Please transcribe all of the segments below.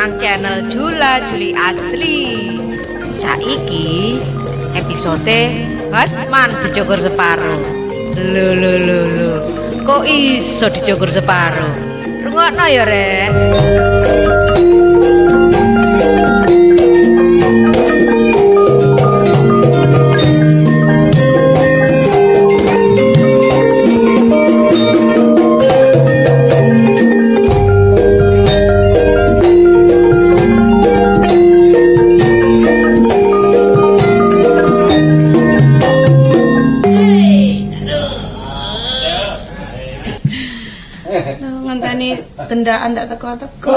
nang channel Jula Juli Asli. Saiki episode Basman dicukur separo. Lho. Kok iso dicukur separo? Rungokno ya, Rek. Ngenteni dendaan ndak teko-teko.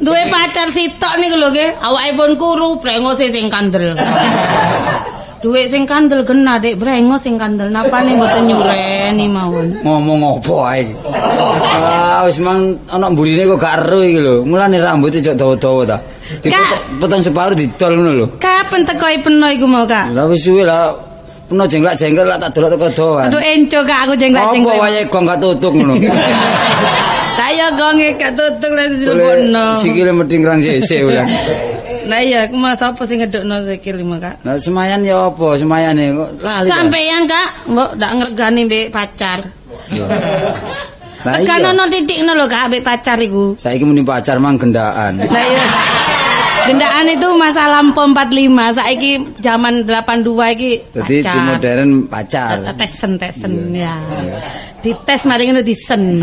Duwe pacar sitok niku lho nggih, awake pun kuru, brengose sing kandel. Duwe sing kandel genah Dik, brengos sing kandel. Napane mboten nyureni mawon. Ngomong apa ae iki? Wis mang ana mburine kok gak ero iki lho. Mulane rambute jok dawa-dawa ta. Dipotong separuh didol ngono lho. Kapan tekoe peno iku mau, Kak? Lah wis suwe lah. Peno jenglak-jenglek lak tak delok teko doan. Aduh enco Kak aku jenglak-jenglek. Apa wae gong gak tutuk ngono. Lah ya gonge gak tutuk lah dilebokno. Sikile medhing sik ulah. Lah iya, aku mau sapa sing ngedukno sikil lima, Kak? Lah semayan ya apa? Semayane kok lali. Sampeyan, Kak, mbok ndak ngregani mbek pacar. Lah iya. Kan ono titikno lho, Kak, mbek pacar iku. Saiki muni pacar mang gendaan. Lah iya. Gendaan itu masa lampau 45, saiki zaman 82 iki pacar. Jadi di modern pacar. Tesen ya. Dites mari ngono disen.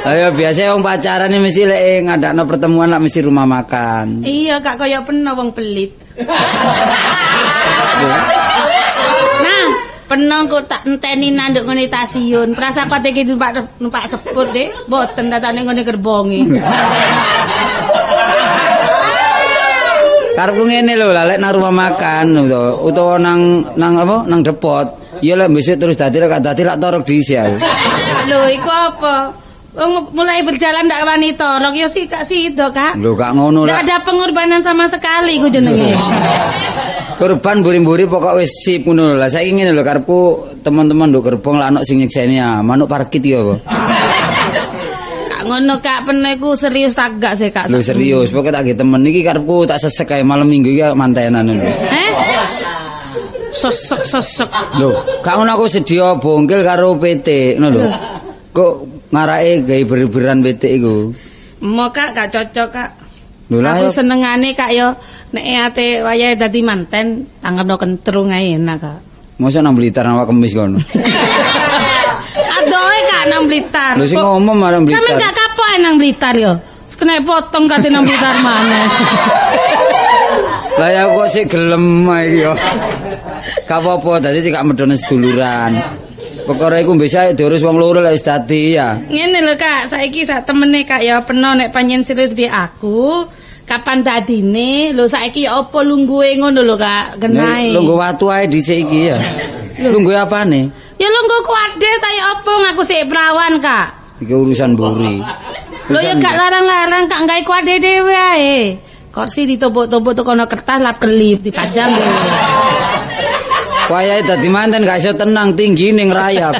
Ayo biasa wong pacaran ini mesti lek ngadakno pertemuan lak mesti rumah makan. Iya, Kak, kaya peno wong pelit. Nah, peno kok tak enteni nanduk ngene stasiun. Prasakote iki numpak sepur, Dik. Mboten datane ngene gerbonge. Karepku ngene lho, lek nang rumah makan utawa nang apa? Nang depot. Ya lek besok terus dadi lek lak torok dhisik. Lho, iku apa? Mulai berjalan ndak wani torok ya sih Kak Sido, Kak. Lho gak ngono lah. Ndak ada pengorbanan sama sekali ku jenenge. Korban buri-buri pokok wis sip ngono lho. Lah saiki ngene lho karepku teman-teman nduk gerbong lah ana sing nyekseni ya. Manuk parkit ya apa? Kak ngono Kak peneku serius tak gak sih Kak. Lho serius, pokoke tak ge temen iki karepku tak sesek kae malam minggu iki mantenan lho. Sesek. Lho, gak ngono aku sedia bongkel karo PT ngono lho. Kok ngarake gawe ber-beran PT iku. Mau Kak gak cocok Kak. Aku senengane Kak yo nek ate wayahe dadi manten tanggepno kentrung ae enak Kak. Mosok nang Blitar awak kemis kono. Adohe Kak nang Blitar. Lho sing ngomong marang Blitar. Sampe gak kapok nang Blitar yo. Wis kena potong kate nang Blitar maneh. Lah ya kok sik gelem iki yo. Gak apa-apa dadi sik gak medhone seduluran. Perkara iku bisa diurus wong loro lek wis dadi ya. Ngene lho Kak, saiki sak temene Kak ya peno nek panjen serius bi aku. Kapan dadine? Lho saiki ya apa lungguhe ngono lho Kak, genahe. Lungguh watu ae dhisik iki ya. Lungguh apane? Ya lungguh kuade ta ya apa ngaku sik prawan Kak. Iki urusan mburi. Lho ya gak larang-larang Kak gawe kuade dhewe ae. Kursi ditumpuk-tumpuk tekono kertas lap kelip dipajang dhewe. Wayahe dadi manten gak iso tenang tinggi ning rayap.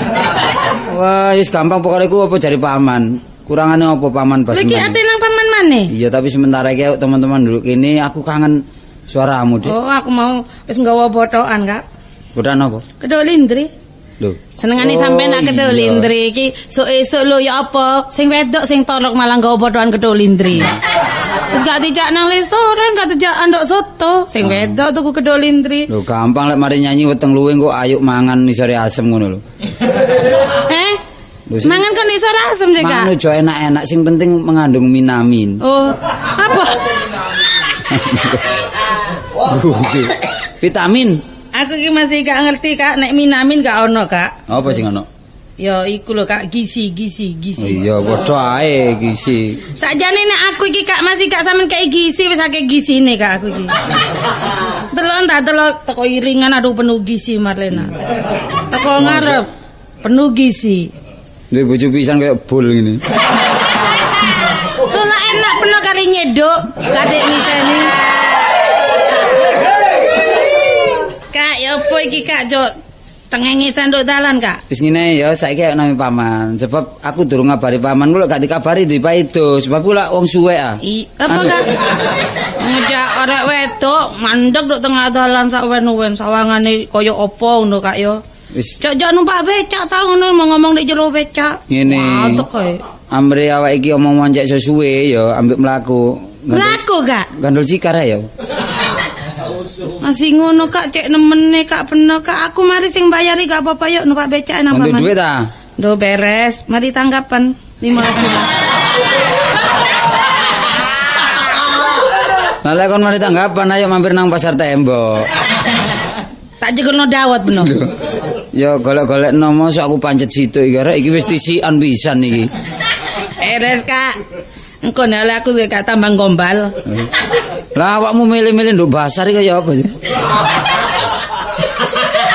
Wah, wis gampang pokoke iku apa jari paman. Kurangane apa paman pas. Iki ate nang paman maneh? Iya, tapi sementara iki teman-teman dulu kene aku kangen suaramu, Dik. Oh, aku mau wis nggawa botokan, Kak. Botokan apa? Kedol lindri. Lho. Senengane sampean nak kedol lindri iki esuk lho ya apa? Sing wedok sing tolok malah nggawa botokan kedol lindri. Wis gak dijak nang restoran, gak dijak andok soto. Sing wedok tuku kedol lindri. Lho gampang lek mari nyanyi weteng luwih kok ayo mangan isore asem ngono lho. Mangan kan isore asem sih, Kak. Mangan ojo enak-enak, sing penting mengandung minamin. Oh, apa? Vitamin. Aku ki masih gak ngerti, Kak, nek minamin gak ono, Kak. Apa sing ono? Ya iku lho Kak, gizi. Oh, iya padha ae gizi. Sakjane nek aku iki Kak masih gak sampean kei gizi wis akeh gizine Kak aku iki. Delok teko iringan aduh penuh gizi Marlena. Teko ngarep penuh gizi. Duwe bojo pisan kayak bol ngene. Lah enak penuh kali nyeduk, kadek ngiseni. Kak, ya apa iki Kak, Jok? tengengisan nduk dalan, Kak. Wis ngene ya saiki nami paman. Sebab aku durung ngabari paman ku lek gak dikabari di paido. Sebab ku lek wong suwe ah. Apa Kak? Ngejak arek wedok mandeg nduk tengah dalan sak wen-wen sawangane kaya apa ngono Kak ya. Wis Cok numpak becak ta ngono mau ngomong nek jero becak. ngene. Matuk kae. Amre awake iki omong wancek sesuwe ya ambek mlaku. Mlaku Kak. Gandul sikar ya. Masih ngono Kak, cek nemene Kak bener Kak. Aku mari sing bayari gak apa-apa yuk numpak becak nang Untuk paman. duit ta? Ndo beres, mari tanggapan 15 juta. Nah lek kon mari tanggapan ayo mampir nang pasar tembok. Tak jegelno dawet bener. Ya golek-golek nomo sok aku pancet situ iki rek iki wis tisikan pisan iki. Beres Kak. Engko nek aku gak tambah gombal. Lah awakmu milih-milih nduk basar iki kaya apa sih?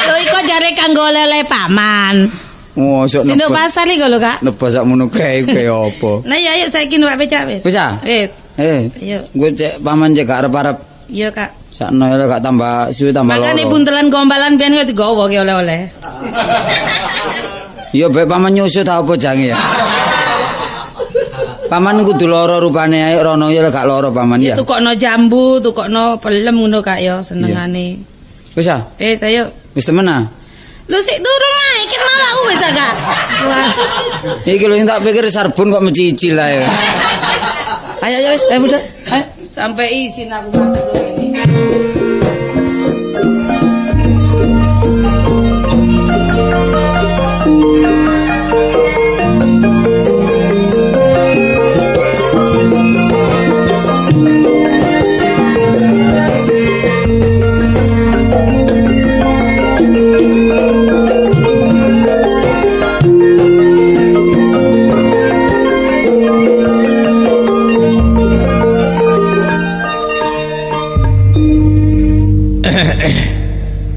Lho iku jare kanggo lele paman. Oh, sok Sinduk pasar iki lho Kak. nebas sakmono kae kaya apa? Nah ya ayo saiki numpak becak wis. Wis ah? Wis. Ayo. Gue cek paman cek gak arep-arep Iya Kak. sakno ya gak tambah suwe tambah loro. Makane buntelan gombalan biyen kok digowo ki oleh-oleh. Ya bae paman nyusut ta apa jange ya. Paman kudu loro rupane ae rono ya gak loro paman ya. Tukokno jambu, tukokno pelem ngono Kak ya senengane. Wis ah? Wis ayo. Wis temen ah? Lu sik durung ae ket malah wis ah Kak. Wah. Iki lho tak pikir sarbon kok mencicil ae. Ayo wis, ayo mudah. Ayo. Sampai izin aku matur ini.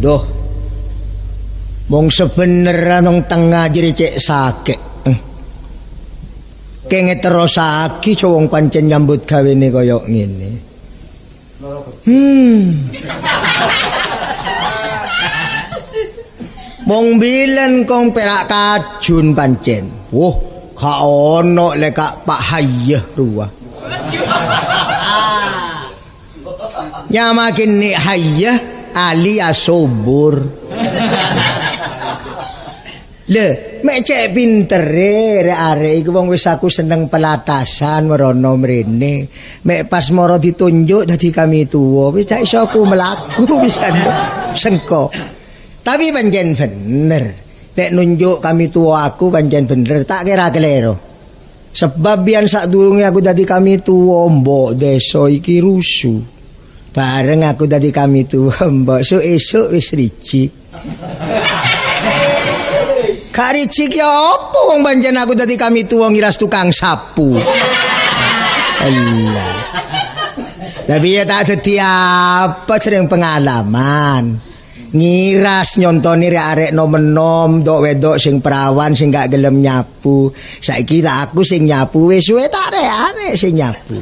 Duh. Mong sebenernya nang tengah jadi cek sakit. Kenge terus aki cowong pancen nyambut gawene kaya ngene. Mong bilen kong perak kajun pancen. Woh, ka ono lek Pak Hayeh ruah. Nyamakin ni Hayeh alias subur. Le, mek cek pinter arek iku wong wis aku seneng pelatasan merono mrene. Mek pas moro ditunjuk dadi kami tuwa, wis gak iso aku mlaku bisa sengko. Tapi pancen bener. Nek nunjuk kami tua aku pancen bener, tak kira kelero. Sebab biyen sadurunge aku dadi kami tuwa, mbok desa iki rusuh. Bareng aku dadi kami tuwa, mbok esuk wis ricik. Kak ricik ya apa wong pancen aku dadi kami tuwa ngiras tukang sapu. Allah. Tapi ya tak dadi apa sering pengalaman. Ngiras nyontoni arek nom-nom dok wedok sing perawan sing gak gelem nyapu. Saiki tak aku sing nyapu wis suwe tak arek sing nyapu.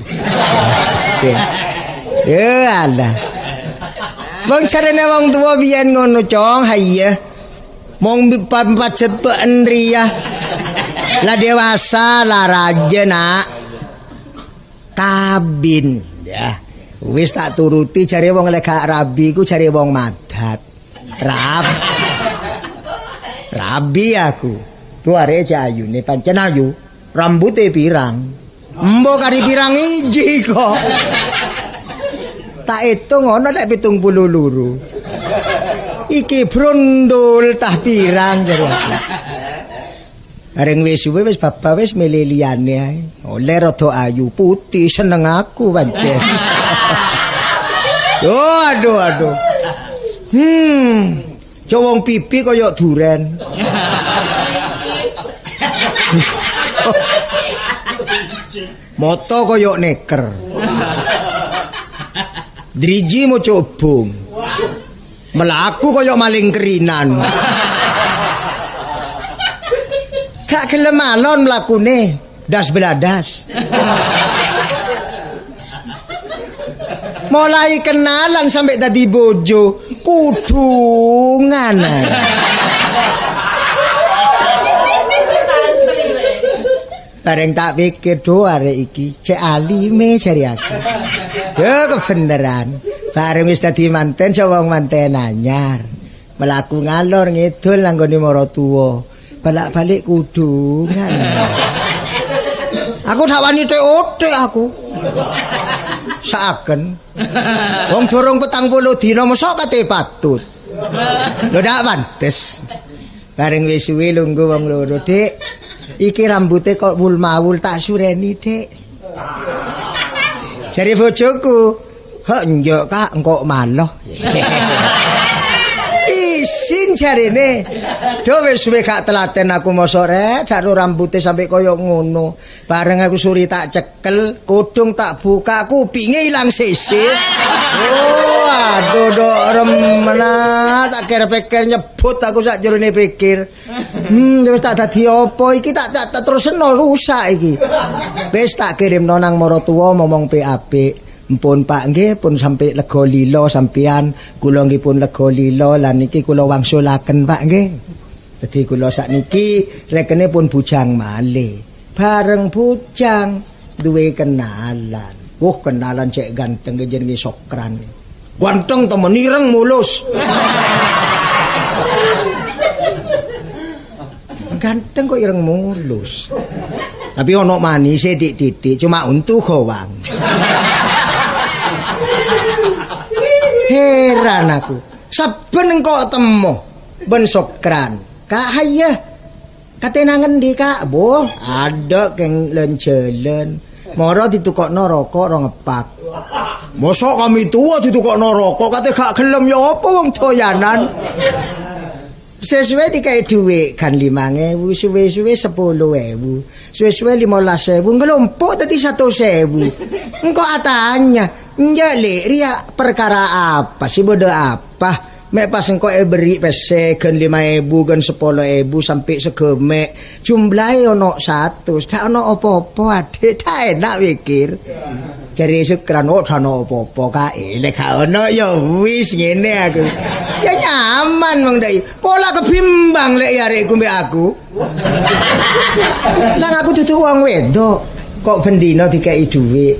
Ya Allah. Wong carane wong tuwa biyen ngono cong haye. Mong pacet penria. Lah dewasa lah raja nak. Kabin ya. Wis tak turuti cari wong lek gak rabi ku cari wong madat. Rabi aku. Tu arek ayune pancen ayu. Rambute pirang. Mbok kari pirang iji kok. Tak hitung ono nek 72. Iki brondol tah pirang jare aku. Areng wis suwe wis bapak wis milih liyane ae. Oleh rada ayu putih seneng aku pancen. Aduh. Cowong pipi kaya duren. Moto kaya neker. Driji mo cobong. Melaku kaya maling kerinan. Gak gelem alon mlakune, das beladas. Mulai kenalan sampai tadi bojo kudungan. Bareng tak pikir do arek iki cek alime jari aku. Yo kebeneran. Bareng wis dadi manten sawang manten anyar. Melaku ngalor ngidul nanggone maratuwa. Balak-balik kudungan. Aku tak wani otek aku. Saken. Wong durung 40 dina mosok kate patut. Lho dak pantes. Bareng wis suwe lungguh wong loro, Dik. Iki rambute kok wul-mawul tak sureni, Dik. Jare bojoku, "Hek njok Kak, engko maloh." Isin jarene. Do wis suwe gak telaten aku mosok rek, dakno rambute sampai koyo ngono. Bareng aku suri tak cekel, kudung tak buka, kupinge ilang sisir. Oh, aduh dok remena, tak kira-pikir nyebut aku sak jerone pikir. Wis tak dadi apa iki tak terusno rusak iki. Wis tak kirimno nang maratuwa momong apik. Mpun Pak nggih pun sampai lega lila sampean, kula nggih pun lega lila lan niki kula wangsulaken Pak nggih. Dadi kula sakniki rekene pun bujang malih. Bareng bujang duwe kenalan. Kenalan cek ganteng jenenge Sokran. Ganteng temen ireng mulus. Ganteng kok ireng mulus. Tapi ono manise dik-dik cuma untu gowang. Heran aku. Saben kok temu ben Sokran. Kak hayah. Katene ngendi Kak? Boh, ada keng lencelen. Moro ditukokno rokok ro ngepak. Mosok kami tua ditukokno rokok kate gak gelem ya apa wong doyanan. Sesuai dikai dhuwit kan 5.000, suwe-suwe 10.000, suwe-suwe 15.000, ngelompok tadi 100.000. Engko atanya, njale ria perkara apa sih bodo apa? Mek pas engko beri pese gen 5.000 gen 10.000 sampai segemek jumlahe ono 100, tak ono apa-apa adik, tak enak pikir. Jare Sukran kok ono apa-apa kae, lek gak ono ya wis ngene aku. Ya nyaman wong dai. Pola kebimbang lek arekku mbek aku. Lah aku dudu wong wedok, kok bendina dikai dhuwit.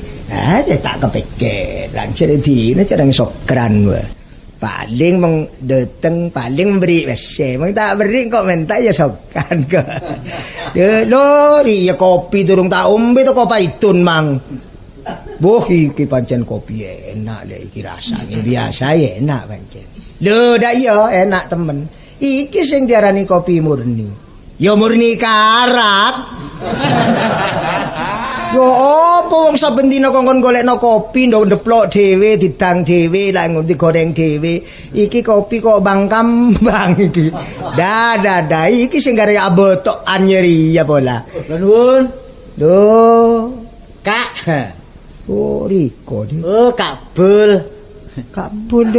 Tak kepikiran jare dina jarang Sukran wae. Paling meng dateng paling memberi wes meng tak beri kok minta ya Sokran kok. Lho iya kopi durung tak ombe to kopaitun mang. Boh iki pancen kopi enak lek iki rasane biasa enak pancen. Lho dak iya enak temen. Iki sing diarani kopi murni. Ya murni karak. Yo apa wong saben dina kongkon golekno kopi ndok ndeplok dhewe didang dhewe lak ngendi goreng dhewe iki kopi kok bangkam-bang iki dah iki sing gare abotok anyeri ya pola nuwun lho Kak Riko Kabul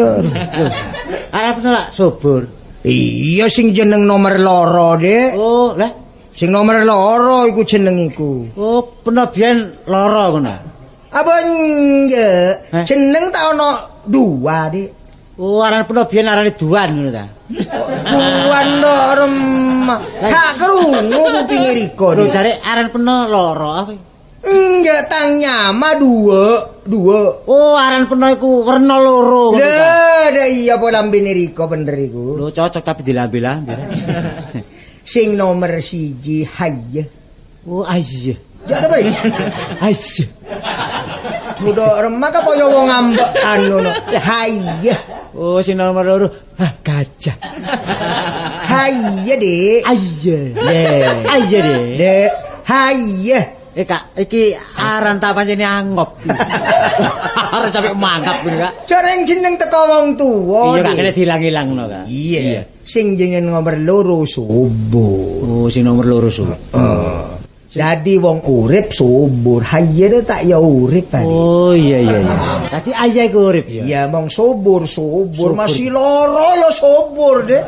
arep nolak subur iya sing jeneng nomor loro Dek lah sing nomor loro iku jeneng iku. Oh, pernah biyen loro ngono. Apa nje? Jeneng ta ono 2, Dik. Oh, aran pernah biyen arane Duan ngono ta. Duan loro. Gak krungu kupinge Riko. Lho jare aran pernah loro apa? Nje tang nyama 2. Oh, aran pernah iku werna loro ngono ta. Lah iya apa lambene Riko bener iku. Lho cocok tapi dilambe-lambe. Sing nomor 1 hayya. Oh ayya. Ya apa iki? Ayya. Tudok remaka kaya wong ngambek anu no. Hayya. Oh sing nomor 2 gajah. Hayya Dik. Ayya. Ayya Dik. Hayya. Kak, iki aran tak pancene angop. Arep sampe mangkap kuwi Kak. Jareng jeneng teko wong tuwa. Iya Kak, kene dilang-ilangno Kak. Iya. Sing jeneng nomor 2 subur. Oh, sing nomor 2 subur. Jadi wong urip subur, hayya tak ya urip tadi. Oh iya. Dadi ayah iku urip ya. Iya, mong subur, masih loro ya subur Dek.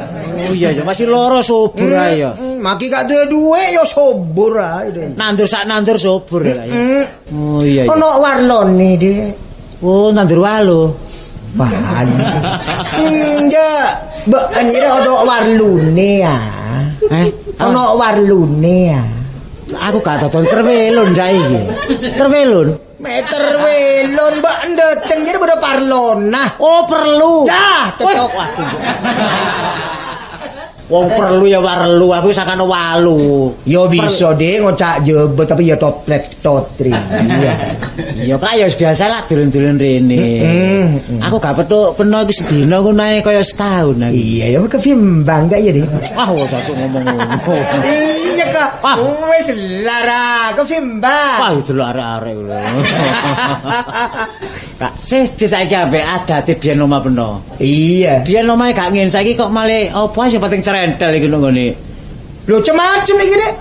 Oh iya, masih loro subur ae ya. Maki gak duwe ya subur ae. Nandur sak nandur subur ya. Oh iya. Ono warlone Dek. Oh, nandur walu. Walu. Enggak, mbok anjir ono warlune ya. Ono warlune ya. Aku gak dodol terwelon saiki. Terwelon. Meter welon mbak ndeteng jadi pada parlona. Oh, perlu. Ya, cocok. Wong perlu ya warlu, aku wis sakane walu. Yo bisa deh ngocak jebet tapi ya totlet totri. Iya. Ya kaya biasa lah dolen-dolen rene. Aku gak petuk peno iki sedina ku nae kaya setahun iki. Iya ya kevimbang gak ya deh. Wah, satu ngomong ngono. Iya kak. Wah. Wes lara kevimbang. Wah, itu lho arek-arek lho. Kak, saiki ambek adate biyen omah peno. Iya. Biyen omahe gak ngene, saiki kok malah apa sing penting cerentel iki nggone. Lho macem iki dek.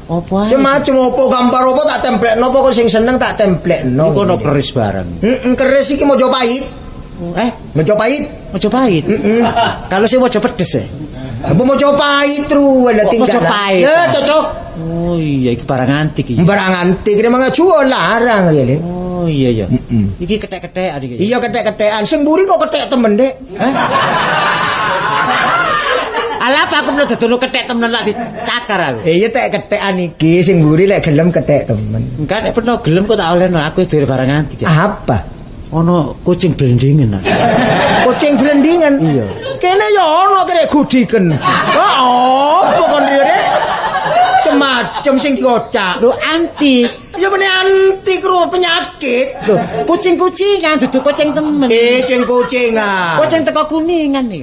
Apa ae? Macem opo gambar opo tak templekno apa kok sing seneng tak templekno. Iku ono keris bareng. Keris iki Mojopahit. Mojopahit. Mojopahit. Kalau sing mojo pedes ya. Apa Mojopahit ru ala tinggal. Mojopahit. Ya cocok. Oh iya iki barang antik iki. Barang antik iki mga jual larang ya le. Oh iya ya. Iki kethek-kethekan iki. Iya kethek-kethekan. Sing mburi kok kethek temen dek. Ala apa aku mlebu dodono kethek temen lak dicakar aku. Iya tek kethekan iki sing mburi lek gelem kethek temen. Enggak nek pernah gelem kok tak olehno aku duwe barang antik ya. Apa? Ono kucing blendingen. Kucing blendingan. Iya. Kene ya ono krek gudiken. Apa kon riyo dek? Macem sing dikocak. Lho antik. Ya bener antik ro penyakit. Lho, kucing-kucingan dudu kucing temen. Kucing-kucingan. Kucing teko kuningan iki.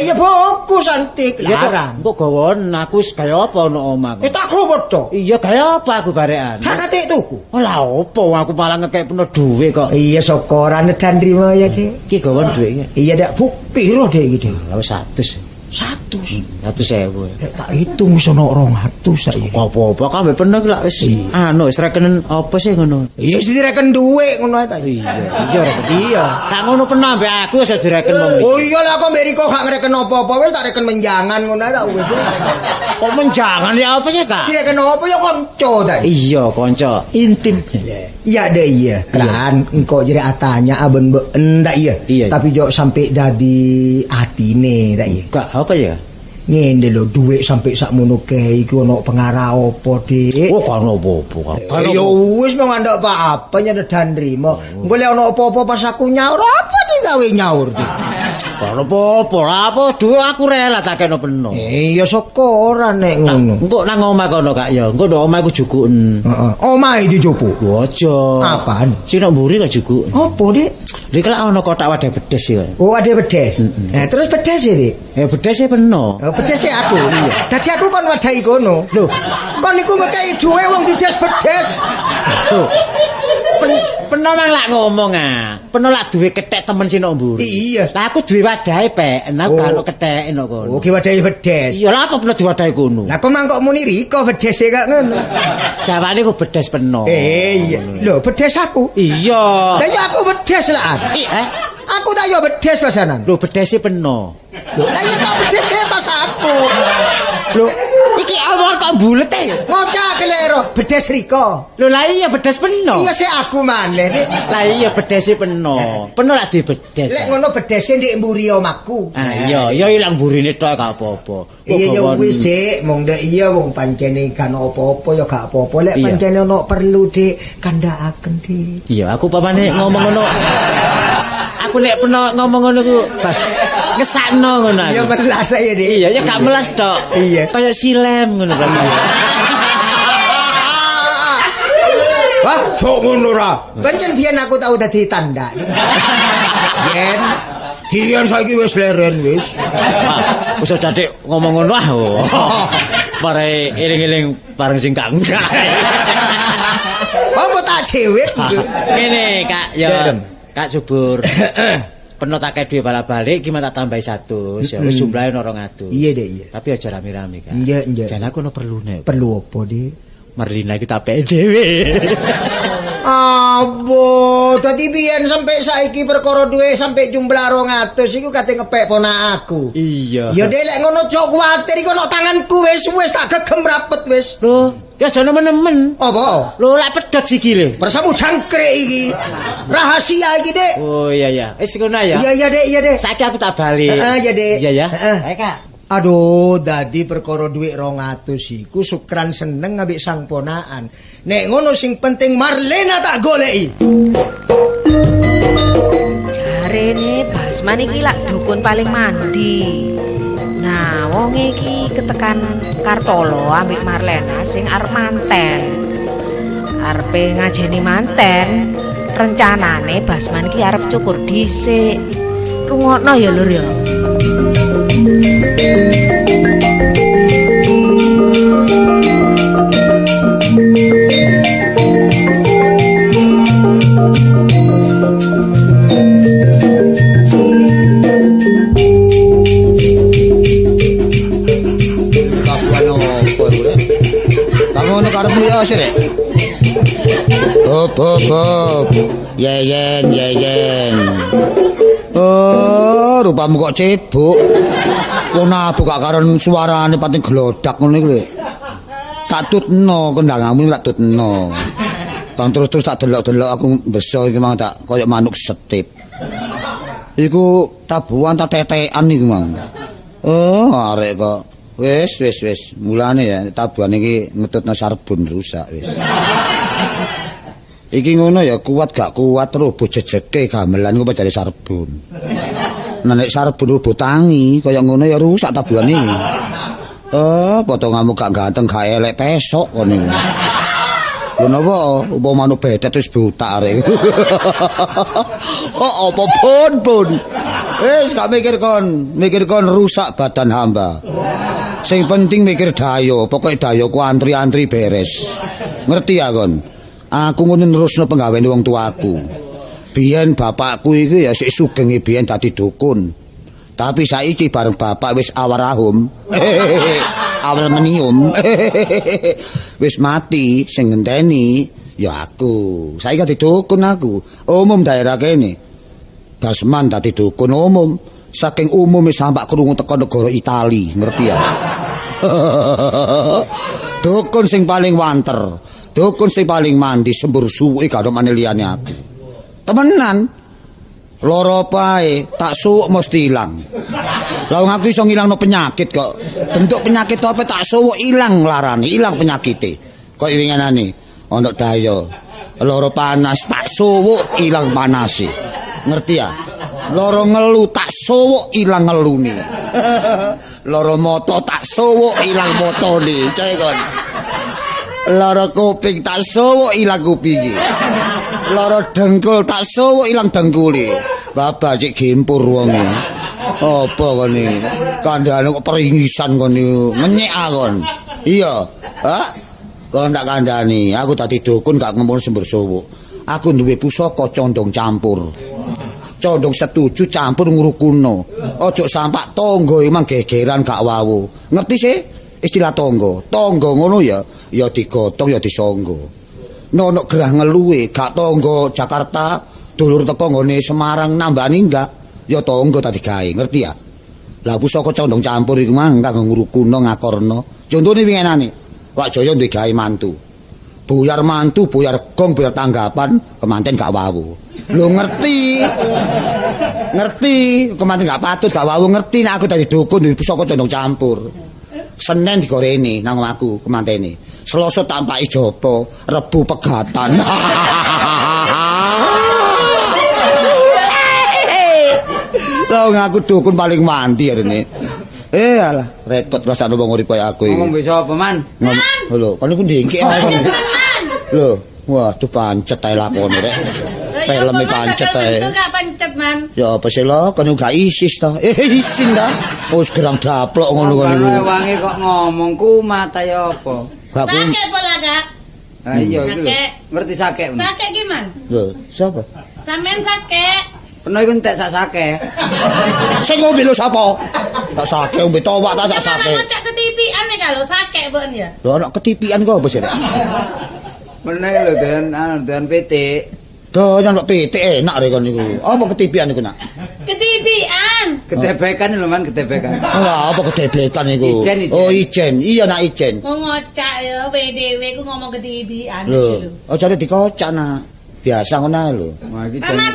Ya bagus antik larang. Kok gawon aku wis kaya apa ono omah. Tak kruput to. Iya kaya apa aku barekan. Hak atik tuku. Lah opo aku malah ngekek peno dhuwit kok. Iya syukuran dan rimo ya Dik. Iki gawon dhuwit iki. Iya dak piro Dik iki Dik? Lah 100. 100.000. Tak hitung wis ono 200 saiki. Apa-apa kabeh peno iki lak wis anu wis rekenen apa sih ngono. Iya wis direken dhuwit ngono ae ta. Iya. Tak ngono peno ambek aku wis direken wong. Oh iya lah kok Amerika gak ngreken apa-apa wis tak reken menjangan ngono ae tak wis. Kok menjangan ya apa sih, Kak? Direken apa ya kanca ta. Iya, kanca intim. Iya deh iya. Kan engko jadi atanya aben ndak iya. Tapi jo sampai dadi atine tak iya. Kak apa ya? Ngene lho dhuwit sampai sakmono kae iki ono pengarah apa Dik? Oh kan apa-apa kan. Ya wis mau ndak apa-apa nyada dandrimo. Engko lek ono apa-apa pas aku nyaur apa gawe nyaur Dik? Kan apa-apa lah apa dhuwit aku rela tak kena peno. Ya syukuran nek ngono. Engko nang omah kono Kak ya. Engko ndok omahku jukuken. Heeh. Omahe dijopo. Aja. Apaan? Sing nak mburi kok jukuk. Apa Dik? Iki lak ono kotak wadah bedes iki. Oh ada bedes. Terus bedes ya Dik? Ya bedese peno. Bedes aku. Dadi aku kon wadahi kono. Lho, kon niku ngekeki duwe wong dides bedes. Peno nang lak ngomong ah. Peno lak duwe kethek temen sing nok mburi. Iya. Lah aku duwe wadahe pek, aku gak ono kethek nok kono. Oh, ki wadahi bedes. Iya lah apa peno diwadahi kono. Lah kok mangkok muni riko bedes e kok ngono. Jawane ku bedes peno. Iya. Lho, bedes aku. Iya. Lah ya aku bedes lah. Aku tak yo bedes pasanan. Lho bedese peno. Lah ya tak bedes pas aku. Lho, iki awak kok bulet e. Ngocak kelero bedes riko. Lho lah iya bedes peno. Iya sik aku maneh. Lah iya bedese peno. Peno lak duwe bedes. Lek ngono bedese ndek mburi omahku. Ah iya, ya ilang burine tok gak apa-apa. Iya ya wis Dik, mong ndek iya wong pancene kan apa-apa ya gak apa-apa. Lek pancene ono perlu Dik, kandhakaken Dik. Iya, aku pamane ngomong ngono. Aku nek pernah ngomong ngono ku pas ngesakno ngono. Iya melas ya Dik. Iya, ya gak melas tok. Iya. Kayak silem ngono kan. Wah, cok ngono ra. Pancen biyen aku tau dadi tanda. Yen hiyan saiki wis leren wis. Wis jadi ngomong ngono ah. Mare eling-eling bareng sing gak enggak. Apa tak cewek gitu. Ngene Kak, ya. Kak Subur. Peno tak kae duwe bala-balik iki tak tambahi 100 ya wis jumlahe 200. Iya Dek, iya. Tapi aja rame-rame Kak. Iya, iya. Jan aku ono perlune. Perlu apa Dik? Marlina iki tak pek dhewe. Abo, tadi biyen sampai saiki perkara duwe sampai jumlah 200 iku kate ngepek ponakku. Iya. Ya Dek lek ngono cok kuwatir iku ono tanganku wis tak gegem rapet wis. Loh, ya aja nemen-nemen. Apa? Loh, lek pedhot sikile. Persamu jangkrik iki. Rahasia iki, Dek. Oh iya ya. Wis ngono ya. Iya Dek, iya Dek. Saiki aku tak balik. Heeh, ya Dek. Iya ya. Heeh. Ayo Kak. Aduh, dadi perkara dhuwit 200 iku Sukran seneng ambek sang ponaan. Nek ngono sing penting Marlena tak goleki. Jarene Basman iki lak dukun paling mandi. Nah, wong iki ketekan Kartolo ambek Marlena sing arep manten. Arepe ngajeni manten, rencanane Basman iki arep cukur dhisik. Rungokno ya Lur ya. Karepmu ya sirek. Hop. Yeyen. Oh, rupamu kok cebok. Wong nabu gak karon suarane pating glodak ngono iku lho. Tak tutno kendhangamu tak tutno. Kan terus tak delok-delok aku beso iki mang tak koyo manuk setip. Iku tabuhan ta tetekan iku mang. Oh, arek kok. Wis. Mulane ya tabuhan iki ngetutno sarbon rusak wis. Iki ngono ya kuat gak kuat robo jejeke gamelan ku pacare sarbon. Nek sarbon robo tangi kaya ngono ya rusak tabuhan iki. Oh, potonganmu gak ganteng gak elek pesok kono. Lho napa upama manuk betet wis buta arek. Oh, apa pun. Wis gak mikir kon rusak badan hamba. Sing penting mikir dayo, pokoke dayoku antri-antri beres. Ngerti ya kon? Aku ngono nerusno penggaweane wong tuaku. Biyen bapakku iku ya sik sugeng biyen dadi dukun. Tapi saiki bareng bapak wis awarahum. Awal menium. Wis mati sing ngenteni ya aku. Saiki dadi dukun aku. Umum daerah kene. Basman dadi dukun umum. Saking umum sampak krungu teko negara Itali, ngerti ya? Dukun sing paling wanter, dukun sing paling mandi sembur suwuke karo maneh liyane aku. Temenan. Loro pae tak suwuk mesti ilang. Lah wong aku iso ngilangno penyakit kok. Bentuk penyakit apa tak suwuk ilang larane, ilang penyakite. Kok winginane ana daya. Loro panas tak suwuk ilang panase. Ngerti ya? Loro ngelu tak suwuk ilang ngelune. Loro moto tak suwuk ilang motone. Cek kon. Loro kuping tak suwuk ilang kupinge. Loro dengkul tak suwuk ilang dengkule. Babah cek gempur wonge. Apa kene? Kandhane kok peringisan kene. Ngenyek akon. Iya. Hah? Kon tak kandhani, aku dadi dukun gak ngomong sembur suwuk. Aku duwe pusaka condong campur. Condong setuju campur ngrukuno. Ojo sampak tangga emang gegeran gak wawu. Ngerti sih istilah tangga? Tangga ngono ya digotong ya disangga. Nono gerah ngeluwe gak tangga Jakarta dulur teko nggone Semarang nambani enggak ya tangga tadi gawe, ngerti ya? Lah pusaka condong campur iku mang kanggo ngrukuno ngakorno. Contone winginane Wak Jaya duwe gawe mantu. Buyar mantu, buyar gong, buyar tanggapan, kemanten gak wawu. Lho ngerti kemanten gak patut gak wawu ngerti nek aku dadi dukun duwe pusaka condong campur. Senin digoreni nang aku kemantene. Selasa tampaki japa, Rebu pegatan. Lah ngaku dukun paling mandi arene. Alah, repot rasane wong urip kaya aku iki. Ngomong bisa apa, Man? Lho, kon iku ndengkek ae kon. Lho, waduh pancet ae lakone rek. Filme pancet ae. Itu gak pancet, Man. Ya apa sih lo, kan gak isis ta. Isin ta. Wis gerang daplok ngono kon iku. Wangi kok ngomong kumat ya apa? Gak ku. Sakit pola gak? Ha iya iku lho. Ngerti sakit. Sakit gimana? Lho, sapa? Sampean sakit. Peno iku entek sak sakit. Sing ngombe lho sapa? Tak sakit ngombe towak ta sak sakit. Ngocak ketipian nih kalau sakit bon ya. Lho ana ketipian kok apa sih rek? Meneh lho dan pitik. Doyan kok pitik enak rek kon niku. Apa ketipian niku nak? Ketipian. Ketebekan lho Man, ketebekan. Lah apa kedebekan niku? Ijen. Oh ijen. Iya nak ijen. Mau ngocak ya PDW ku ngomong ketipian Lho, aja dikocak nak. Biasa ngono lho. Wah iki Paman,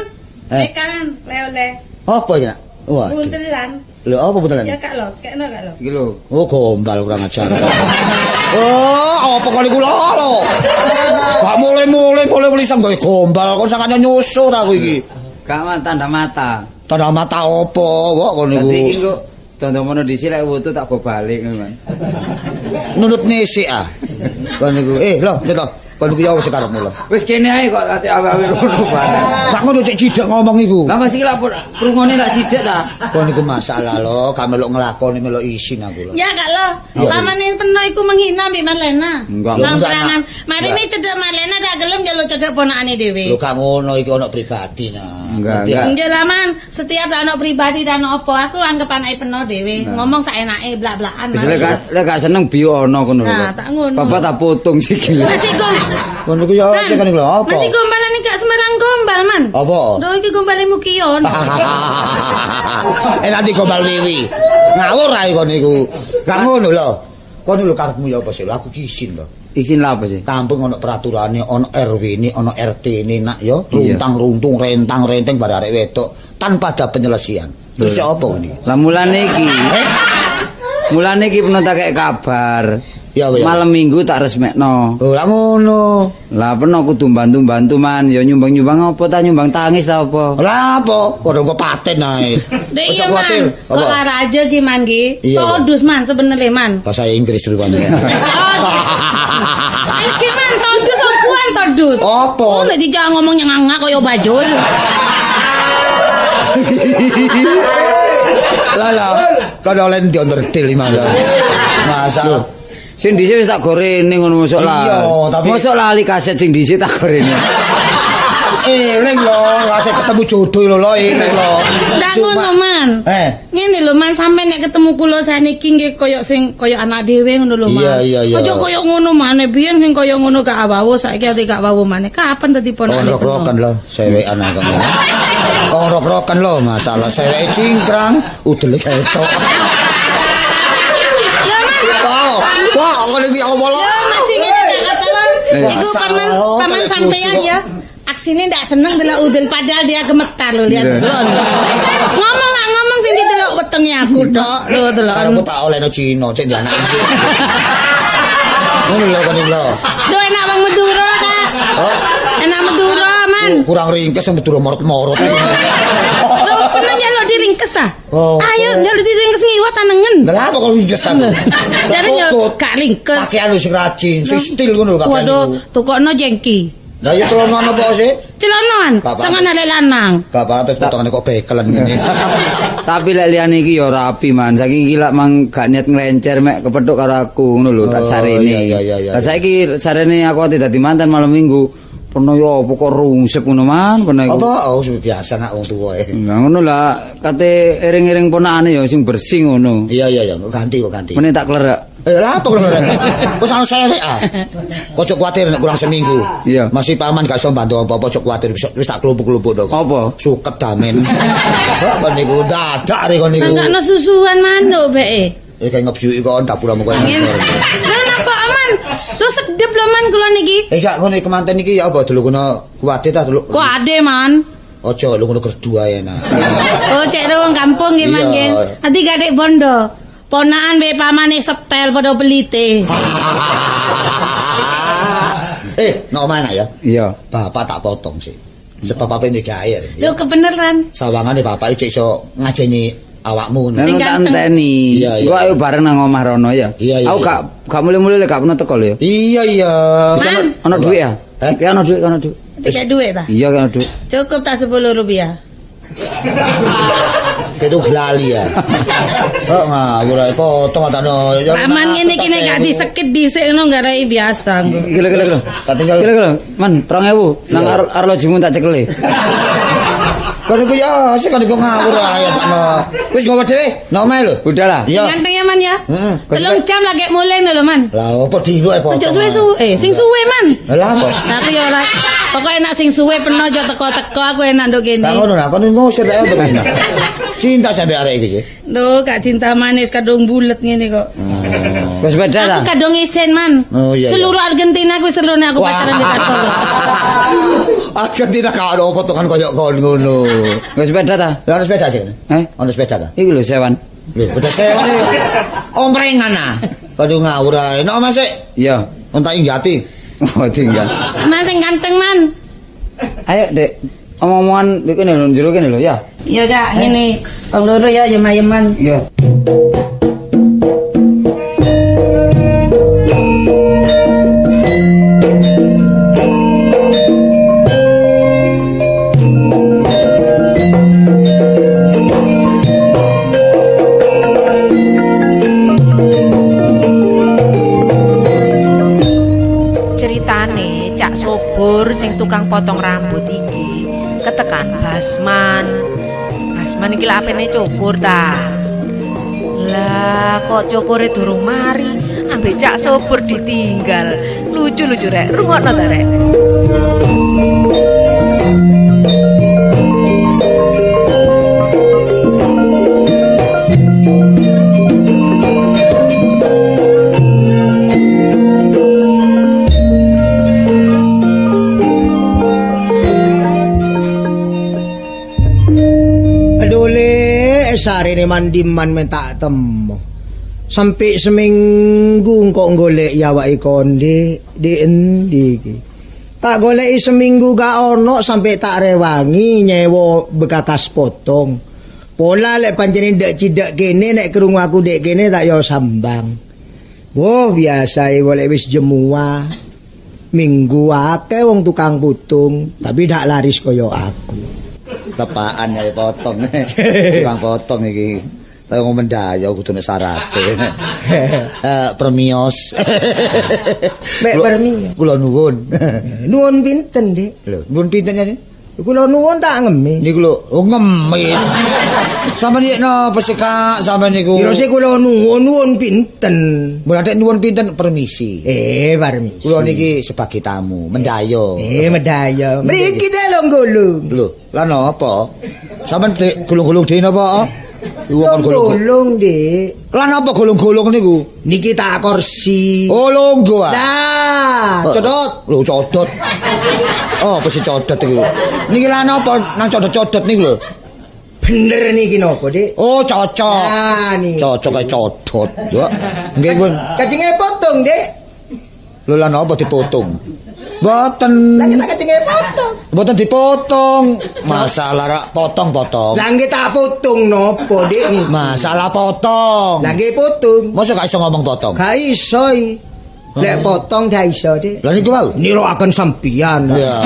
tekan lele. Apa iki nak? Wah. Buntelan. Lho apa betulan? Ya Kak lo, kekno Kak lo. Iki lho. Oh gombal kurang ajar. Oh, apa kali kula lho. Gak mulai lisang gawe gombal kon sakane nyusut aku iki. Gak man tanda mata. Tanda mata apa kok kon niku? Dadi iki kok dondo-mono dhisik lek wutu tak go balik ngono, Man. Nunut nesik ah. Kon niku lho, to. Kon niku ya wis karepmu lho. Wis kene ae kok ati awake ngono bareng. Sak ngono cek cidak ngomong iku. Lah masih lak prungone lak sidik ta. Kon niku masalah lho, gak melok nglakoni melok isin aku lho. Ya Kak lo, Iya. pamane peno iku menghina Mbak Marlena. Enggak. Langkrangan. Mari Enggak. ini cedek Marlena dak gelem njaluk cedek ponakane dhewe. Lho gak ngono iki ana pribadi nah. Enggak, Ngerti ya? Enggak lah man, setiap anak pribadi dan apa aku anggap anake peno dhewe. Ngomong saenake blak-blakan. Wis lek gak seneng bio ono ngono lho. Nah, tak ngono. Bapak tak potong sikil. Masih gom. Kon niku ya sing kan lho apa? Masih gombalan iki gak sembarang gombal man. Apa? Lho iki gombale Mukion. Nanti gombal wiwi. Ngawur ae kon niku. Gak ngono lho. Kon lho karepmu ya apa sih? Lho aku ki isin lho. Isin lah apa sih? Kampung ana peraturane, ana RW ini, ana RT ini nak ya, Iya. runtang-runtung, rentang-renteng bar arek wedok tanpa ada penyelesaian. Terus ya apa ini? Lah mulane iki. Mulane iki pernah tak kayak kabar. Ya ya. Malam Minggu tak resmekno. Oh, lah ngono. Lah pernah kudu bantu-bantu man, ya nyumbang-nyumbang apa ta nyumbang tangis ta apa? Lah apa? Padha kok paten ae. Dek iya Ojo kuwatir. man, kok Apa? raja ki man ki. Iya, iya. Todus man sebenarnya man. Bahasa Inggris rupane. Iki man todus okuan todus. Apa? Oh nek dijak ngomong nyanganga koyo bajul. Lah kan oleh ndi onderdil iki malah. Masa Sing dhisik wis tak gorene ngono mosok lah. Iya, tapi- mosok lali kaset sing dhisik tak gorene. eling lho, ngasih ketemu jodoh lho eling lho. Ndak ngono man. Ngene lho man sampe nek ketemu kula saniki nggih koyo sing koyo anak dhewe ngono lho man. Iya, iya. Ojo koyo ngono maneh biyen sing koyo ngono gak awawu saiki ati gak awawu maneh. Kapan dadi ponakane? Rok-rokan lho, sewekan aku. Rok-rokan lho, masalah seweke cingkrang, udele ketok. Ya man. Wah, ngene iki apa lho? Ya masih ngene tak kata lho. Iku paman Masalah, paman kok sampean lucu ya. Aksine ndak seneng delok udel padahal dia gemetar lho lihat dulu. Ngomong gak ngomong sing didelok wetenge aku tok lho delok. Karo tak olehno Cina, cek ndi anak iki. Ngono lho kan iki lho. Duh enak wong Madura, Kak. Oh, Enak Madura, man. kurang ringkes yang betul morot-morot. Lho pernah njaluk diringkes ta? Oh, Ayo oh. njaluk diringkes ngiwat tanengen. Lah apa kalau ringkes aku? Jare njaluk gak ringkes. Pakaian lu sing rajin, sing stil ngono lho pakaian Waduh, iku. tukokno jengki. Lah ya celonoan apa sih? Celonoan, Bapak. sing ana lek lanang. Bapak terus potongane kok bekelan ngene. Tapi lek liyane iki ya rapi man. Saiki iki lak mang gak niat nglencer mek kepethuk karo aku ngono lho tak Oh, sarene. iya. Lah saiki sarene aku ati dadi mantan malam Minggu. Pernah ya apa kok rungsep ngono man pernah iku. Apa? Oh, biasa nak wong tuwa e. Lah ngono lah kate ering-ering ponakane ya sing bersih ngono. Iya, ganti. Meneh tak klerak. Lah apa kalau kok sama sewek ah. Ojo kuwatir nek kurang seminggu. Iya. Masih paman gak iso bantu apa-apa, ojo kuwatir wis tak kelupuk-kelupuk tok. Apa? Suket damen. Kok niku dadak rek kon niku. Enggak susuan manuk beke. Kayak ngebjuki kon dapuramu koyo Ngene. ngene. Lah napa aman? Lu sedep lho man kula niki. Gak ngono kemanten iki ya apa dulu kono kuwatir ta dulu. Kok ade man? Ojo lu ngono kedua ya nah. Oh cek wong kampung nggih man Iya. nggih. Ati gadek bondo. Ponakan be pamane setel padha pelite. Nek omah enak ya. Iya. Bapak tak potong sih. Sebab bapak ini gair. Lho kebeneran. Sawangane bapak iki iso ngajeni awakmu ngono. Nek Sing tak ganteng. enteni. Iya, iya. Kok ayo bareng nang omah rono ya. Iya, Aku iya. gak mulai-mulai lek gak pernah teko lho ya. Iya. Man. Ono duit ya? Ki ono duit, ono duit. Tidak duit ta? Iya kan ono duit. Cukup tak 10 rupiah. Itu gelali ya. Oh ngawur ae potong atano. Paman ngene iki nek gak disekit dhisik ngono garai biasa engko. Gila. Tak tinggal. Gila. Man, 2000 nang arlo jimu tak cekele. Kan iku ya sik kan iku ngawur ae takno. Wis gowo dhewe, nek omae lho. Udah lah. Iya. Ganteng ya man ya. Heeh. 3 jam lagi mulai lho man. Lah opo dilu ae potong. Ojo suwe-suwe, sing suwe man. Lah apa? Aku ya ora. Pokoke enak sing suwe peno aja teko-teko aku enak nduk kene. Tak ngono nah, kon ngusir ae bener. Cinta sampe arek iki sih. Lho, gak cinta manis kadung bulet ngene kok. Wis sepeda ta? Aku kadung isen man. Oh, iya, Seluruh Argentina aku serone aku pacaran di Jakarta. Argentina gak ono potongan koyo kon ngono. Wis sepeda ta? Lah ono sepeda sih. Eh? Ono sepeda ta? Iku lho sewan. Lho, udah sewa nih. Omprengan ah. Aduh ngawur ae. Nek Mas sik. Iya. Entak inggati. Oh, tinggal. Mas sing ganteng man. Ayo, Dek. Omong-omongan iki lho njero kene lho ya. Iya Cak, ngene. Wong loro ya yeman-yeman. Iya. Ceritane Cak Sobur sing tukang potong rambut iki ketekan Basman. Basman iki lak apene cukur ta. Lah kok cukure durung mari, ambek Cak Sobur ditinggal. Lucu-lucu rek, rungokno ta rek. Sarene mandiman men tak temu. Sampai seminggu kok golek ya awake konde di endi iki. Tak goleki seminggu gak ono sampai tak rewangi nyewa bekakas potong. Pola lek pancene ndak cidak kene nek krungu aku dek kene tak yo sambang. Wah biasa boleh wis jemua. Minggu akeh wong tukang putung, tapi dak laris koyo aku. Tepaan ya potong. Tukang potong iki. Tapi ngomong mendaya kudune syarate. Permios. Mek permi. Kula nuwun. Nuwun pinten, Dik? Lho, nuwun pinten ya? Kula nuwun tak ngemis. Niku lho, ngemis. Sampe nek napa sih Kak? Sampe niku. Kira sih kula nuwun pinten. Mun ate nuwun pinten permisi. Permisi. Kula niki sebagai tamu, mendayo. Medaya. Mriki dak longgolong. Lho, lah napa? Sampeyan gulung-gulung dhewe napa? Iku kon gulung. Longgolong, Dik. Lah napa gulung-gulung niku? Niki tak kursi. Oh, longgo ah. Lah, codot. Lho, codot. Oh, apa sih codot iku? Niki lah napa nang codot-codot niku lho? Bener niki napa, Dik? Oh, cocok. Nah, nih. Cocok kayak codot. Ya. Nggih, Pun. Kacinge potong, Dik. Lho lah napa dipotong? Boten. Lah kita kacinge potong. Boten dipotong. Masalah rak potong-potong. Lah nggih tak potong napa, Dik? Niki? Masalah potong. Lah nggih potong. Masa gak iso ngomong potong? Gak iso. Lek potong gak iso, Dik. Lah niku wau. Nirokaken sampeyan. Ya.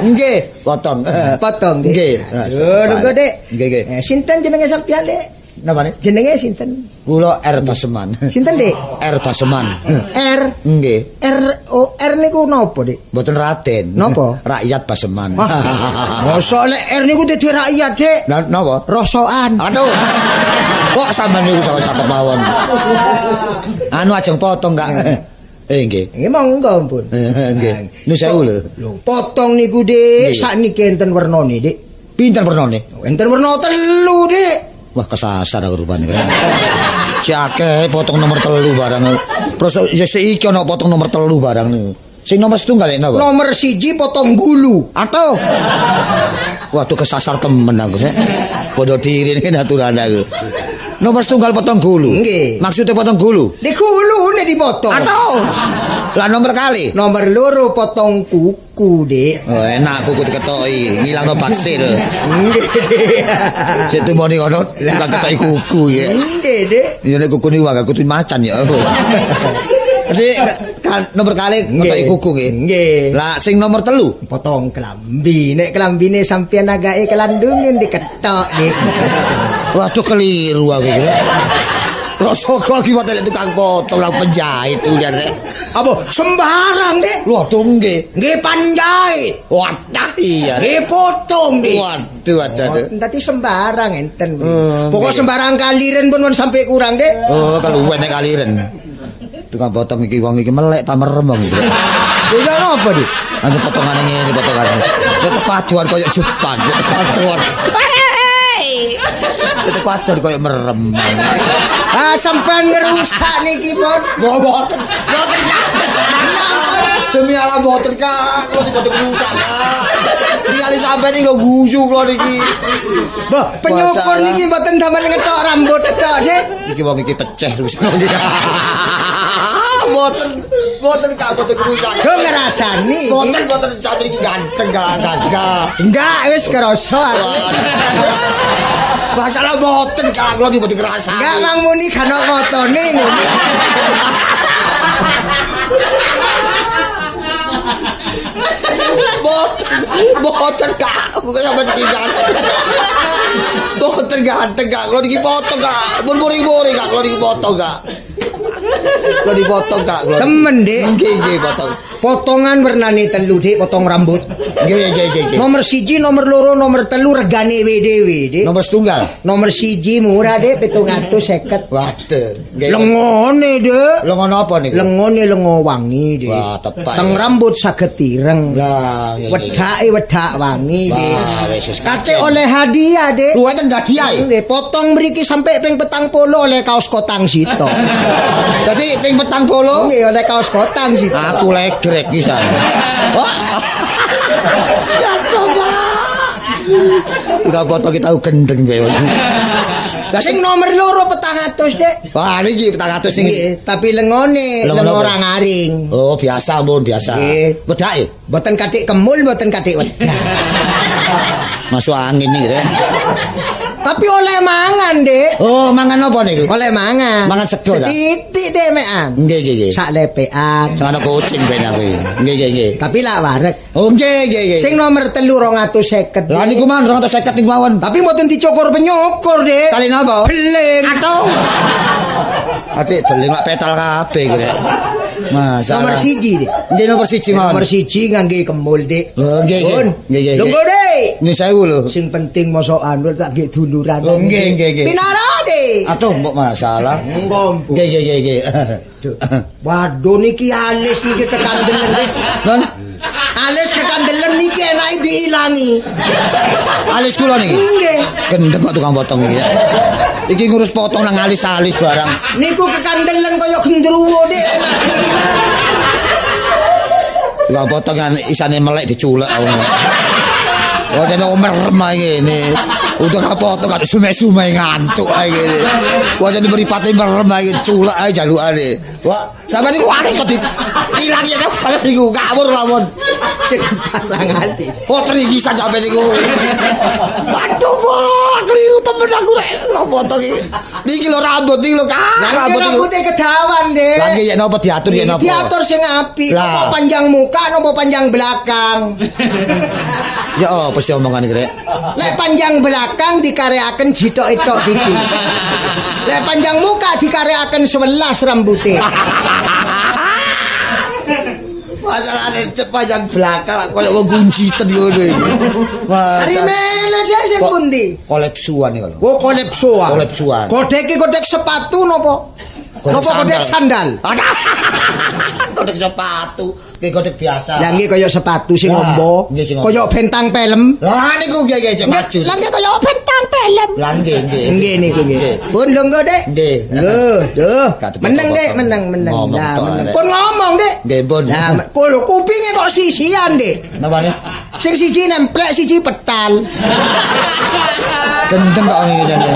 Nggih, potong. Potong, Dik. Nggih. Nunggu, Dik. Nggih, nggih. Sinten jenenge sampeyan, Dik? Napa nih? Jenenge sinten? Kula R Baseman. Sinten, Dik? R Baseman. R Nggih. R niku napa, Dik? Mboten Raden. Napa? Rakyat Baseman. Mosok lek R niku dadi rakyat, Dik. Lah napa? Rosokan. Aduh. Kok sampean niku sawet-sawet mawon. Anu ajeng potong gak? Nggih. Nggih monggo, Pun. Nggih. Nu sewu lho. Lho, potong niku, Dik, Nggih. sakniki enten wernane, Dik. Pinten pernone? Enten werna 3, Dik. Wah, kesasar aku rupane keren. Si akeh potong nomor 3 barang. Terus ya iki ana potong nomor 3 barang niku. Sing nomor 1 lek napa? Nomor 1 potong gulu. Atuh. Waduh kesasar temen aku sih. Bodoh diri ini aturan aku. Nomor 1 potong gulu. Nggih. Maksudnya potong gulu. Di gulune dipotong. Atuh. Lah nomor kali. Nomor 2 potong kuku, Dik. Oh, enak kuku diketoki, ngilangno baksil. Nggih, Dik. Sik tumoni ngono, tak ketoki kuku ya. Nggih, Dik. Ya nek kuku niku agak kudu macan ya. Jadi kan nomor kali ketoki kuku nggih. Nggih. Lah sing nomor 3 Potong kelambi. Nek kelambine sampeyan agake kelandungin diketok, Dik. waduh keliru aku iki. Rosoko iki wae tukang potong orang penjahit tuh dia rek. Apa sembarang, Dik? Waduh nggih. Nggih panjahit. Wadah iya. Nggih potong, Dik. Waduh. Tadi sembarang enten. Hmm, Pokok nggih. sembarang kaliren pun sampai kurang, Dik. Oh, keluwen nek kaliren. Tukang potong iki wong iki melek ta merem wong iki. Ya napa, Dik? Anu potongane ngene potongane. Nek paduan koyo Jepang, nek paduan. Nek paduan koyo merem. Ah, sampean ngerusak niki, Pon. Boten. demi alam boten Kak, kula niku boten rusak Kak. Ningali sampeyan iki lho guyu kula niki. Bah, penyukur niki mboten damel ngetok rambut tok, Dik. Iki wong iki peceh wis. Boten Kak, boten rusak. Yo ngrasani. Boten sampe iki ganteng Kak. Enggak, wis kerasa aku. Masalah boten Kak, kula niku boten ngrasani. Enggak Mang Muni kan motone ngono. Boten Kak, bukan sampe iki ganteng. Boten ganteng Kak, kula niki foto Kak. Buri-buri Kak, kula niki foto Kak. Kula dipotong Kak, kula. Temen, Dik. Nggih, potong. Potongan wernane telu, Dik, potong rambut. Nggih. Nomor 1, nomor 2, nomor 3 regane dhewe, Dik. Nomor setunggal. Nomor 1 murah, Dik, 750. Waduh, nggih. Lengone, Dik. Lengon apa niku? Lengone lengo wangi, Dik. Wah, tepak. Teng rambut saged ireng. Lah, Wedake wedak wangi, Dik. Wah, wis Kate oleh hadiah, Dik. Lu enten hadiah. Nggih, potong mriki sampai ping 40 oleh kaos kotang sito. Dadi ping 40. Nggih, oleh kaos kotang sito. Aku legrek pisan. Wah. Ya coba. Enggak foto kita gendeng kowe. Lah sing nomor 2 400, Dik. Wah, niki 400 niki. Nggih, tapi lengone Lengon lengo apa? ora ngaring. Oh, biasa ampun, biasa. Nggih. Wedake Mboten katik kemul, mboten katik wedak. masuk angin iki, Rek. Tapi oleh mangan, Dik. Oh, mangan apa niku? Oleh mangan. Mangan sego ta? Setitik, Dik, mekan. Nggih. Sak lepean. Sana kucing ben aku. Nggih. Tapi lak wareg. Oh, nggih. Sing nomor 3 250. Lah niku man 250 niku mawon. Tapi mboten dicukur penyukur, Dik. Kali napa? Beling. Atuh. Atik deling lak petal kabeh iki, Rek. Masalah. Nomor 1, Dik. Nggih nomor 1 mawon. Nomor 1 ngangge kemul, Dik. Lho, nggih. Pun. Nggih. Lungguh, Dik. Ini 1000 lho. Sing penting mosok anu tak nggih duluran. Oh, nggih. Pinara, Dik. Aduh, mbok masalah. Ngompo. Nggih. Waduh niki alis niki kekandelen, Dik. Non, Alis kekandelen niki enake diilangi. alis kula niki. Nggih. Gendeng kok tukang potong iki ya. Iki ngurus potong nang alis-alis barang. Niku kekandelen kaya gendruwo, Dik. Enak diilangi. Tukang potong kan isane melek diculek awake. Oh, jane merem ae ngene. Udah kapotong kan sume-sume ngantuk ae ngene. Wah, jane mripate merem ae culek ae jalukane. Wah, sampeyan niku alis kok ilang ya sampeyan niku ngawur lamun. Pasang alis. Oh, terigisan sampeyan niku. Waduh, Pak, keliru temen aku rek potong iki. Niki lho rambut iki lho, Kak. Rambut rambutnya kedawan, Dik. Lah nggih ya napa diatur ya napa? Diatur sing apik. Lah. Apa panjang muka napa panjang belakang? Ya apa sih omongan iki rek? Lek panjang belakang dikareaken jitok-itok pipi. Lek panjang muka dikareaken 11 rambutnya. Masalahnya panjang belakang koyo wong gunjiten ngono iki. Hari mele dia sing Kok- pundi? Kolepsuan iki lho. Oh, kolepsuan. Kolepsuan. Kodek sepatu nopo? Nopo kodek sandal? Kodek sepatu, nggih kodek biasa. Lah nggih kaya sepatu sing Lah, ombo. nggih sing ombo. Kaya bentang pelem. Lah niku nggih cek maju. Lah nggih kaya bentang pelem. Lah nggih. Nggih niku nggih. Pun lungguh, Dek. Nggih. Duh. Gak Meneng, Dek, potong-potong. meneng. Ngomong Lah, tok, meneng. Dek. Pun ngomong, Dek. Nggih, pun. Lah, kulo kupinge kok sisian, Dek. Napa ne? Sing siji nemplek, siji petal. Gendeng kok ngene jane.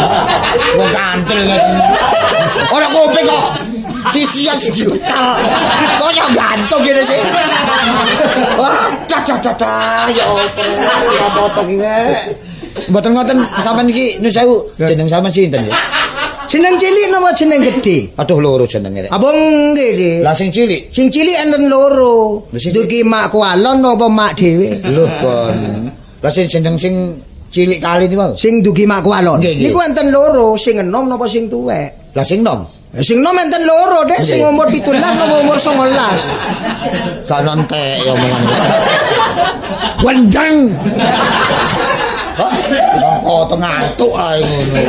Wong kantil ngene. Ora kuping kok. Sisian siji betal. Kok iso gantung ngene sih. Wah, dah ya apa potong iki. Mboten ngoten sampean iki nu sewu jeneng sampean sinten ya? Jeneng cilik napa jeneng gedhe? Aduh loro jenenge rek. Abang nggih, Dek. Lah sing cilik. Sing cilik enten loro. Lha sing Dugi mak kualon napa mak dhewe? Lho kon. Lah sing jeneng sing cilik kali niku. Sing dugi mak kualon. Nggih, nggih. Niku enten loro, sing enom napa sing tuwek? Lah sing nom. Sing enom enten loro, Dek, sing Nggih. umur 17 napa umur 19. Gak nontek ya omongan iki. Wendang. Oh, ngantuk ae ngono.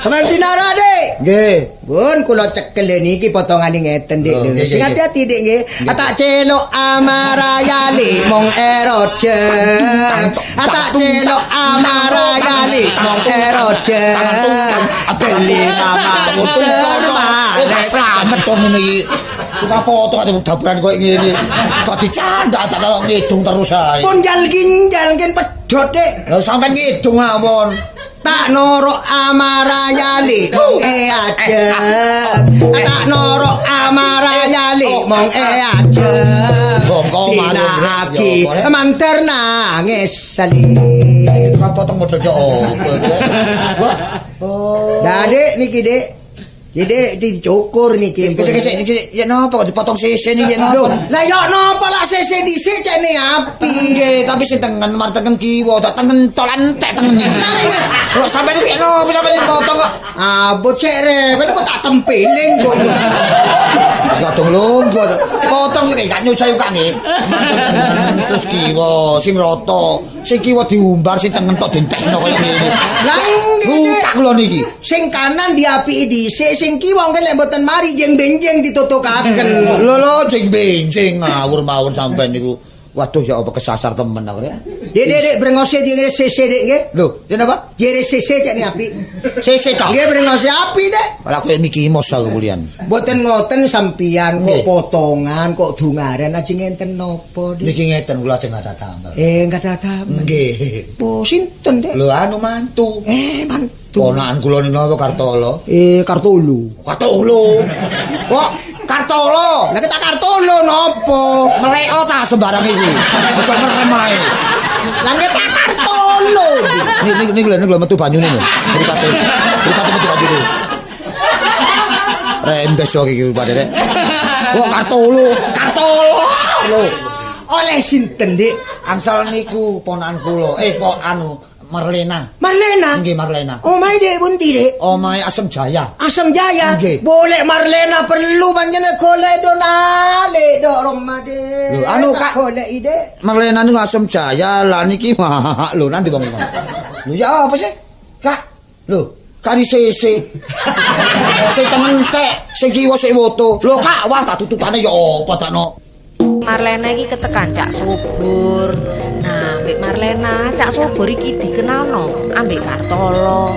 Teman Dinara, Dek. Nggih. Pun kula cekel niki potongane ngeten, Dik. Oh, nggih, Sing nggih. hati-hati, Dik, nggih. Tak celok amarayali mong eroje. Tak celok amarayali mong eroje. Beli nama Oh, gak slamet to ngene iki. Apa foto ate daburan koyo ngene. Kok dicandak tak ngidung terus ae. Pun jal ginjal kan pedhot Dik. Lha sampean ngidung mawon. Tak norok amarayali mong ajeb. Tak norok amarayali mong ajeb. Bongko manut Dinaki manter nangis sali. Kan potong model opo. Wah. Oh. Dah Dik niki Dik. Jadi dicukur niki. Kesek-kesek niki ya napa kok dipotong sese niki Loh, napa? lah yo napa lak sese dhisik cene api. Nggih, tapi sing tengen mar tengen kiwa, tak tengen tolan entek tengen iki. Kok sampeyan iki napa sampeyan potong kok? Ah, bocek rewel kok tak tempeling kok. Kadung lungguh. Potong iki gak nyusahi kok nggih. Terus kiwa sing rata, sing kiwa diumbar sing tengen tok dientekno kaya ngene. Lah nggih. Tak kula niki. Sing kanan diapiki dhisik, sing kiwa engke lek mboten mari jeng-benjeng ditutukaken. Lho jeng benjing ngawur mawon sampean niku. Waduh ya apa kesasar temen aku ya. Dek brengose dire sese Dik nggih. Lho, yen apa? Dire sese cek ni api. Sese tok. Nggih brengose api Dik. Ora koyo Miki Mos aku kemulian. Mboten ngoten sampian kok Nggih. potongan kok dungaren aja ngenten napa Dik. Niki ngeten kula ajeng ada damel. Enggak ada tamu. Nggih. Oh, sinten Dik? Lho anu mantu. Mantu. Ponakan kula niku napa Kartolo? Kartolo. Kartolo. Kok Kartolo? Lah kita kartolo nopo? Meleo ta sembarang iku. Ojo merem ae. Lah kita kartolo. Niku lho metu banyune lho. Mripate metu banyune. Rembes wae iki rupane rek. Kok Kartolo? Lho. Oleh sinten Dik? Angsal niku ponakan kula. Kok anu Marlena. Marlena. Nggih Marlena. Omahe Dik pundi Dik? Omahe Asem Jaya. Asam Jaya. Nggih. Boleh Marlena perlu panjenengan golek donale dok Roma Dik. Lho, anu, Tak Kak. golek Dik. Marlena niku Asem Jaya lah niki lho nanti wong iki. Lho ya apa sih? Kak. Lho, kari sese. Sing tengen entek, sing kiwa sik woto. Lho Kak, wah tak tututane ya apa takno. Marlena iki ketekan Cak Subur. Nah, Mbak Marlena, Cak Subur iki dikenalno ambek Kartolo.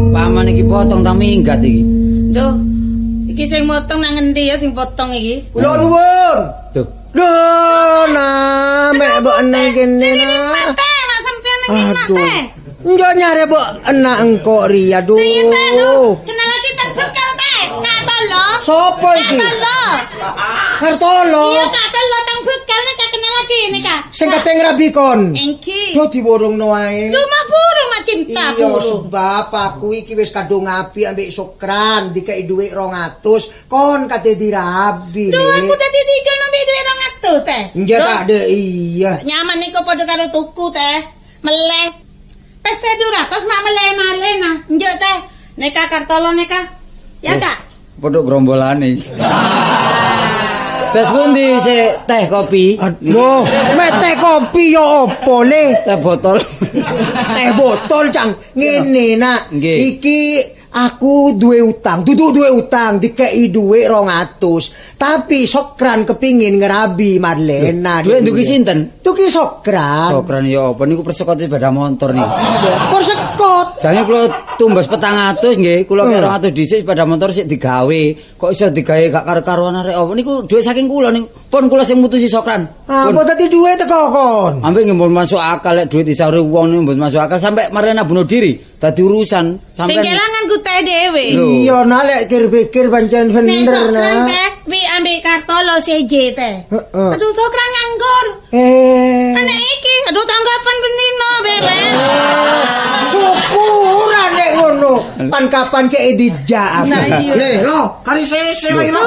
Paman iki potong ta minggat iki. Duh, iki sing motong nang endi ya sing potong iki? Kula nuwun. Duh. Duh, nah, mek mbok nang kene nah. Mate, mak sampean nang iki mate. Njo nyare mbok enak engko ria duh. Iya teh, duh. Kenal lagi tak bekal teh. Kartolo. Sopo iki? Kartolo. Kartolo. Iya, Kartolo tang bekal nek kenal lagi nek. Sing kateng rabikon. Engki. Yo diworongno wae. Rumah burung mak cinta Iya burung. sebab aku iki wis kadung api ambek Sokran dikei dhuwit 200 kon kate dirabi Duh, aku dadi dijol nembe duwe 200 teh. Nggih Duh, tak de iya. nyaman niku padha karo tuku teh. Meleh. Pese 200 mak meleh Marlena. Njuk teh. Neka Kartolo neka. Ya Kak. Podok grombolane. Terus pundi sik teh kopi? Loh, mete kopi yo opo le? Teh botol. Teh botol cang. Ngene nak. Nggih. Iki aku duwe utang, duduk duwe utang dikei dhuwit 200. Tapi Sokran kepingin ngerabi Marlena. Duit nduki sinten? Duki Sokran. Sokran ya apa niku persekot sepeda motor niku. Persekot. Jange kula tumbas 400 nggih, kula kira 200 dhisik sepeda motor sik digawe. Kok iso digawe gak karo-karuan arek apa niku duit saking kula niku. Pun kula sing mutusi Sokran. Ah, Pun. apa tadi duit teko kon? Ambek nggih mboten masuk akal lek duit disauri wong niku mboten masuk akal sampai Marlena bunuh diri. Dadi urusan Sing sampean. kelangan ku teh dhewe. Iya nak lek pikir pancen Nek bener Sokran nak. teh wi ambek Kartolo seje teh. Heeh. Aduh Sokran nganggur. Anak iki aduh tanggapan bendino beres. Syukuran nek ngono. Pan kapan cek dijak. Nah iya. Le, lo, kari sese wae lo.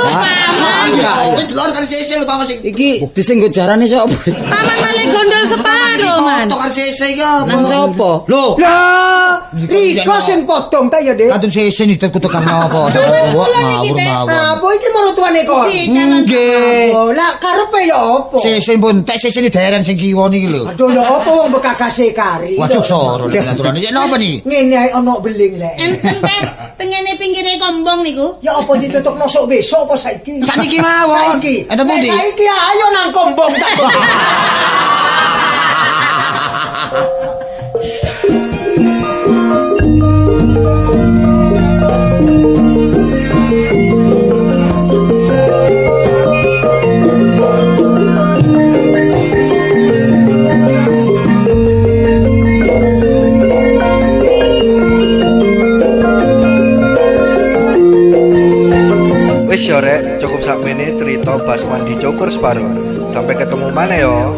Kopi telur kari sese lo paman sing. Iki disenggo jarane sapa? Paman malah gondol separo man. Foto kari sese iki apa? Nang sapa? Lho, Lah, Riko sing potong ta ya, Dik. kadung sese ni kutukan apa? Wah, ngawur mawon. Apa iki marutuane kon? Si calon. Nggih. Oh, lah karepe ya apa? Sese pun tek sese ni dereng sing kiwa niki lho. Aduh ya apa wong bekakase kari. Waduh soro nek aturane. Ya napa ni? Ngene ae ono beling lek. Enten teh tengene pinggire kombong niku. Ya apa ditutuk nosok besok apa saiki? Saniki mawon. Saiki. Enten pundi? Saiki ayo nang kombong tak. Wis yo rek, cukup sakmene cerita Basmandi Cukur Separo. Sampai ketemu mana yo.